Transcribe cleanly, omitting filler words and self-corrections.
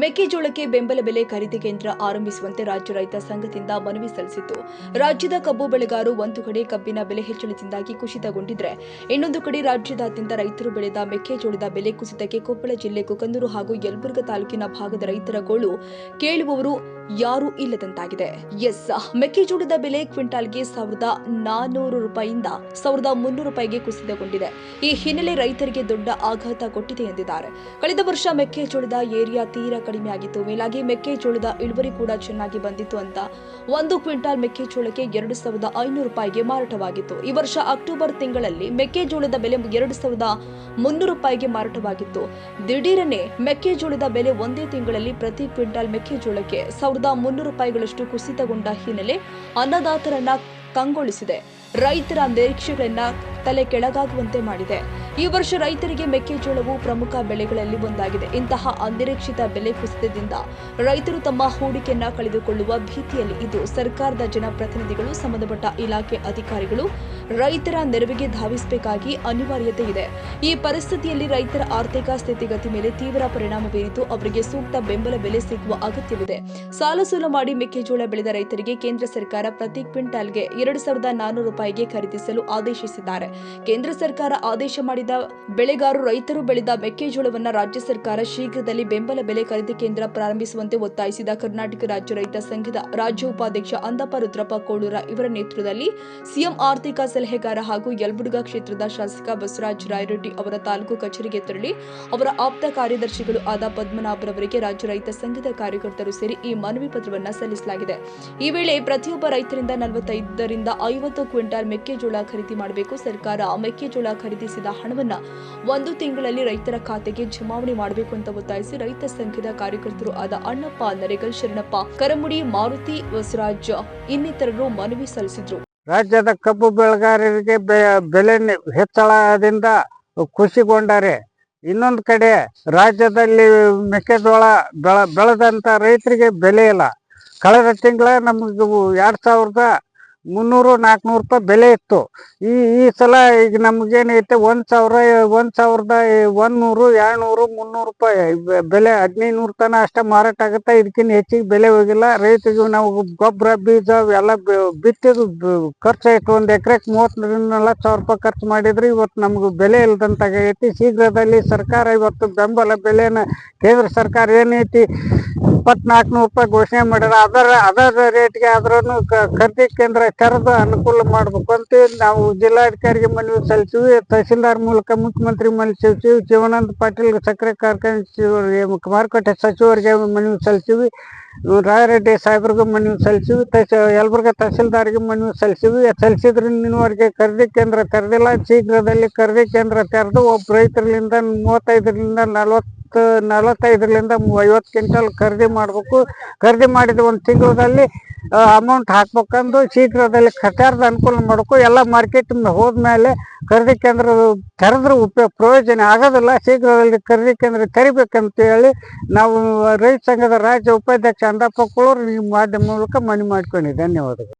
ಮೆಕ್ಕೆಜೋಳಕ್ಕೆ ಬೆಂಬಲ ಬೆಲೆ ಖರೀದಿ ಕೇಂದ್ರ ಆರಂಭಿಸುವಂತೆ ರಾಜ್ಯ ರೈತ ಸಂಘದಿಂದ ಮನವಿ ಸಲ್ಲಿಸಿತ್ತು. ರಾಜ್ಯದ ಕಬ್ಬು ಬೆಳೆಗಾರರು ಒಂದು ಕಡೆ ಕಬ್ಬಿನ ಬೆಲೆ ಹೆಚ್ಚಳದಿಂದಾಗಿ ಕುಸಿತಗೊಂಡಿದ್ರೆ, ಇನ್ನೊಂದು ಕಡೆ ರಾಜ್ಯದಾದ್ಯಂತ ರೈತರು ಬೆಳೆದ ಮೆಕ್ಕೆಜೋಳದ ಬೆಲೆ ಕುಸಿತಕ್ಕೆ ಕೊಪ್ಪಳ ಜಿಲ್ಲೆ ಕುಕನೂರು ಹಾಗೂ ಯಲಬುರ್ಗಾ ತಾಲೂಕಿನ ಭಾಗದ ರೈತರ ಗೋಳು ಕೇಳುವವರು ಯಾರೂ ಇಲ್ಲದಂತಾಗಿದೆ. ಮೆಕ್ಕೆಜೋಳದ ಬೆಲೆ ಕ್ವಿಂಟಾಲ್ಗೆ 1,400 ರೂಪಾಯಿಯಿಂದ 1,300 ರೂಪಾಯಿಗೆ ಕುಸಿತಗೊಂಡಿದೆ. ಈ ಹಿನ್ನೆಲೆ ರೈತರಿಗೆ ದೊಡ್ಡ ಆಘಾತ ಕೊಟ್ಟಿದೆ ಎಂದಿದ್ದಾರೆ. ಕಳೆದ ವರ್ಷ ಮೆಕ್ಕೆಜೋಳದ ಏರಿಯಾ ತೀರಾ ಕಡಿಮೆಯಾಗಿತ್ತು. ಮೇಲಾಗಿ ಮೆಕ್ಕೆಜೋಳದ ಇಳುವರಿ ಕೂಡ ಚೆನ್ನಾಗಿ ಬಂದಿತ್ತು ಅಂತ 1 ಕ್ವಿಂಟಾಲ್ ಮೆಕ್ಕೆಜೋಳಕ್ಕೆ 2,500 ರೂಪಾಯಿಗೆ ಮಾರಾಟವಾಗಿತ್ತು. ಈ ವರ್ಷ ಅಕ್ಟೋಬರ್ ತಿಂಗಳಲ್ಲಿ ಮೆಕ್ಕೆಜೋಳದ ಬೆಲೆ 2,300 ರೂಪಾಯಿಗೆ ಮಾರಾಟವಾಗಿತ್ತು. ದಿಢೀರನೆ ಮೆಕ್ಕೆಜೋಳದ ಬೆಲೆ ಒಂದೇ ತಿಂಗಳಲ್ಲಿ ಪ್ರತಿ ಕ್ವಿಂಟಾಲ್ ಮೆಕ್ಕೆಜೋಳಕ್ಕೆ 1,300 ರೂಪಾಯಿಗಳಷ್ಟು ಕುಸಿತಗೊಂಡ ಹಿನ್ನೆಲೆ ಅನ್ನದಾತರನ್ನ ಕಂಗೊಳಿಸಿದೆ. ರೈತರ ನಿರೀಕ್ಷೆಗಳನ್ನ ತಲೆ ಕೆಳಗಾಗುವಂತೆ ಮಾಡಿದೆ. ಈ ವರ್ಷ ರೈತರಿಗೆ ಮೆಕ್ಕೆಜೋಳವು ಪ್ರಮುಖ ಬೆಳೆಗಳಲ್ಲಿ ಒಂದಾಗಿದೆ. ಇಂತಹ ಅನಿರೀಕ್ಷಿತ ಬೆಲೆ ಕುಸಿತದಿಂದ ರೈತರು ತಮ್ಮ ಹೂಡಿಕೆಯನ್ನ ಕಳೆದುಕೊಳ್ಳುವ ಭೀತಿಯಲ್ಲಿ ಇದ್ದು, ಸರ್ಕಾರದ ಜನಪ್ರತಿನಿಧಿಗಳು, ಸಂಬಂಧಪಟ್ಟ ಇಲಾಖೆ ಅಧಿಕಾರಿಗಳು ರೈತರ ನೆರವಿಗೆ ಧಾವಿಸಬೇಕಾಗಿ ಅನಿವಾರ್ಯತೆ ಇದೆ. ಈ ಪರಿಸ್ಥಿತಿಯಲ್ಲಿ ರೈತರ ಆರ್ಥಿಕ ಸ್ಥಿತಿಗತಿ ಮೇಲೆ ತೀವ್ರ ಪರಿಣಾಮ ಬೀರಿದ್ದು, ಅವರಿಗೆ ಸೂಕ್ತ ಬೆಂಬಲ ಬೆಲೆ ಸಿಗುವ ಅಗತ್ಯವಿದೆ. ಸಾಲ ಮಾಡಿ ಮೆಕ್ಕೆಜೋಳ ಬೆಳೆದ ರೈತರಿಗೆ ಕೇಂದ್ರ ಸರ್ಕಾರ ಪ್ರತಿ ಕ್ವಿಂಟಾಲ್ಗೆ 2,400 ರೂಪಾಯಿಗೆ ಖರೀದಿಸಲು ಆದೇಶಿಸಿದ್ದಾರೆ. ಕೇಂದ್ರ ಸರ್ಕಾರ ಆದೇಶ ಮಾಡಿದ ಬೆಳೆಗಾರರು ರೈತರು ಬೆಳೆದ ಮೆಕ್ಕೆಜೋಳವನ್ನು ರಾಜ್ಯ ಸರ್ಕಾರ ಶೀಘ್ರದಲ್ಲಿ ಬೆಂಬಲ ಬೆಲೆ ಖರೀದಿ ಕೇಂದ್ರ ಪ್ರಾರಂಭಿಸುವಂತೆ ಒತ್ತಾಯಿಸಿದ ಕರ್ನಾಟಕ ರಾಜ್ಯ ರೈತ ಸಂಘದ ರಾಜ್ಯ ಉಪಾಧ್ಯಕ್ಷ ಅಂದಪ್ಪ ರುದ್ರಪ್ಪ ಕೋಳೂರ ಇವರ ನೇತೃತ್ವದಲ್ಲಿ ಸಿಎಂ ಆರ್ಥಿಕ ಸಲಹೆಗಾರ ಹಾಗೂ ಯಲಬುರ್ಗಾ ಕ್ಷೇತ್ರದ ಶಾಸಕ ಬಸವರಾಜ ರಾಯರೆಡ್ಡಿ ಅವರ ತಾಲೂಕು ಕಚೇರಿಗೆ ತೆರಳಿ ಅವರ ಆಪ್ತ ಕಾರ್ಯದರ್ಶಿಗಳು ಆದ ಪದ್ಮನಾಭರವರಿಗೆ ರಾಜ್ಯ ರೈತ ಸಂಘದ ಕಾರ್ಯಕರ್ತರು ಸೇರಿ ಈ ಮನವಿ ಪತ್ರವನ್ನು ಸಲ್ಲಿಸಲಾಗಿದೆ. ಈ ವೇಳೆ ಪ್ರತಿಯೊಬ್ಬ ರೈತರಿಂದ 45 ರಿಂದ 50 ಕ್ವಿಂಟಾಲ್ ಮೆಕ್ಕೆಜೋಳ ಖರೀದಿ ಮಾಡಬೇಕು. ಸರ್ಕಾರ ಮೆಕ್ಕೆಜೋಳ ಖರೀದಿಸಿದ ಹಣವನ್ನ 1 ತಿಂಗಳಲ್ಲಿ ರೈತರ ಖಾತೆಗೆ ಜಮಾವಣೆ ಮಾಡಬೇಕು ಅಂತ ಒತ್ತಾಯಿಸಿ ರೈತ ಸಂಘದ ಕಾರ್ಯಕರ್ತರು ಆದ ಅಣ್ಣಪ್ಪ ನರೇಗಲ್, ಶರಣಪ್ಪ ಕರಮುಡಿ, ಮಾರುತಿ, ಬಸವರಾಜ್ ಇನ್ನಿತರರು ಮನವಿ ಸಲ್ಲಿಸಿದ್ರು. ರಾಜ್ಯದ ಕಬ್ಬು ಬೆಳೆಗಾರರಿಗೆ ಬೆಲೆ ಹೆಚ್ಚಳದಿಂದ ಖುಷಿಗೊಂಡರೆ, ಇನ್ನೊಂದು ಕಡೆ ರಾಜ್ಯದಲ್ಲಿ ಮೆಕ್ಕೆಜೋಳ ಬೆಳೆದಂತ ರೈತರಿಗೆ ಬೆಲೆ ಇಲ್ಲ. ಕಳೆದ ತಿಂಗಳ ನಮಗೆ 2,300-400 ರೂಪಾಯಿ ಬೆಲೆ ಇತ್ತು. ಈ ಸಲ ಈಗ ನಮಗೇನೈತೆ 1,100-200-300 ರೂಪಾಯಿ ಬೆಲೆ, 1,500 ತನ ಅಷ್ಟೇ ಮಾರಾಟ ಆಗುತ್ತೆ. ಇದಕ್ಕಿಂತ ಹೆಚ್ಚಿಗೆ ಬೆಲೆ ಹೋಗಿಲ್ಲ. ರೈತರಿಗೆ ನಾವು ಗೊಬ್ಬರ, ಬೀಜ ಎಲ್ಲ ಬಿತ್ತಿದ್ದು ಖರ್ಚಾಯ್ತು. 1 ಎಕರೆಗೆ 30,000-40,000 ರೂಪಾಯಿ ಖರ್ಚು ಮಾಡಿದ್ರೆ ಇವತ್ತು ನಮ್ಗೆ ಬೆಲೆ ಇಲ್ದಂತಾಗೈತಿ. ಶೀಘ್ರದಲ್ಲಿ ಸರ್ಕಾರ ಇವತ್ತು ಬೆಂಬಲ ಬೆಲೆನ ಕೇಂದ್ರ ಸರ್ಕಾರ ಏನೈತಿ 2,400 ರೂಪಾಯಿ ಘೋಷಣೆ ಮಾಡ್ಯಾರ. ಅದರ ರೇಟ್ಗೆ ಆದ್ರೂ ಖರೀದಿ ಕೇಂದ್ರ ತೆರೆದು ಅನುಕೂಲ ಮಾಡ್ಬೇಕು ಅಂತ ನಾವು ಜಿಲ್ಲಾಧಿಕಾರಿಗೆ ಮನವಿ ಸಲ್ಲಿಸಿವಿ. ತಹಸೀಲ್ದಾರ್ ಮೂಲಕ ಮುಖ್ಯಮಂತ್ರಿ ಮನವಿ ಸಲ್ಲಿಸಿವಿ. ಶಿವಾನಂದ ಪಾಟೀಲ್ ಸಕ್ಕರೆ ಕಾರ್ಖಾನೆ ಮಾರುಕಟ್ಟೆ ಸಚಿವರಿಗೆ ಮನವಿ ಸಲ್ಲಿಸಿವಿ. ರಾಯರೆಡ್ಡಿ ಸಾಹೇಬ್ರಿಗೂ ಮನವಿ ಸಲ್ಲಿಸಿವಿ. ಯಲಬುರ್ಗಾ ತಹಸೀಲ್ದಾರ್ಗೆ ಮನವಿ ಸಲ್ಲಿಸಿದ್ರೆ ಇನ್ನುವರೆಗೆ ಖರೀದಿ ಕೇಂದ್ರ ತೆರೆದಿಲ್ಲ. ಶೀಘ್ರದಲ್ಲಿ ಖರೀದಿ ಕೇಂದ್ರ ತೆರೆದು ಒಬ್ಬ ರೈತರಿಂದ 45ರಿಂದ 50 ಕ್ವಿಂಟಲ್ ಖರೀದಿ ಮಾಡಬೇಕು. ಖರೀದಿ ಮಾಡಿದ 1 ತಿಂಗಳಲ್ಲಿ ಅಮೌಂಟ್ ಹಾಕ್ಬೇಕಂದು ಶೀಘ್ರದಲ್ಲಿ ತೆರೆದು ಅನುಕೂಲ ಮಾಡಬೇಕು. ಎಲ್ಲ ಮಾರ್ಕೆಟ್ ಹೋದ್ಮೇಲೆ ಖರೀದಿ ಕೇಂದ್ರ ತೆರೆದ್ರೆ ಪ್ರಯೋಜನ ಆಗೋದಿಲ್ಲ. ಶೀಘ್ರದಲ್ಲಿ ಖರೀದಿ ಕೇಂದ್ರ ತೆರಿಬೇಕಂತ ಹೇಳಿ ನಾವು ರೈತ ಸಂಘದ ರಾಜ್ಯ ಉಪಾಧ್ಯಕ್ಷ ಅಂದಪ್ಪ ಕೋಳೂರು ನಿಮ್ಮ ಮಾಧ್ಯಮ ಮೂಲಕ ಮನವಿ ಮಾಡ್ಕೊಂಡಿದ್ದೆ. ಧನ್ಯವಾದಗಳು.